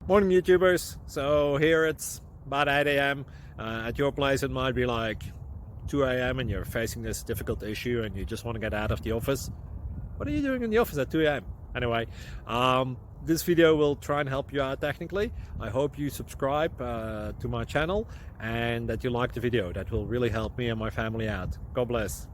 Morning, YouTubers. So here it's about 8 a.m. At your place, it might be like 2 a.m. and you're facing this difficult issue and you just want to get out of the office. What are you doing in the office at 2 a.m.? Anyway, this video will try and help you out technically. I hope you subscribe to my channel and that you like the video. That will really help me and my family out. God bless.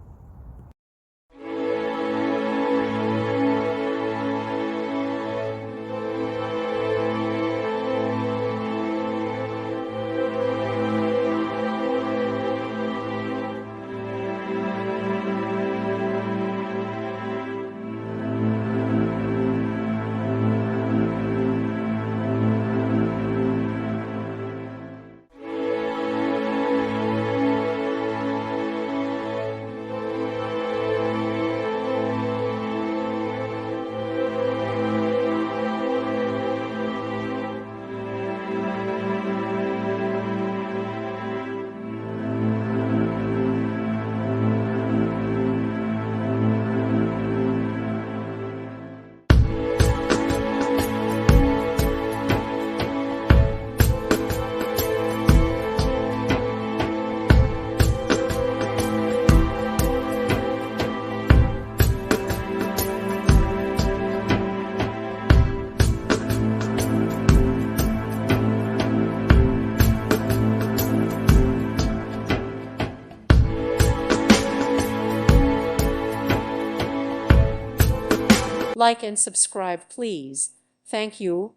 Like and subscribe, please. Thank you.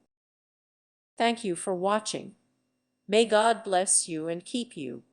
Thank you for watching. May God bless you and keep you.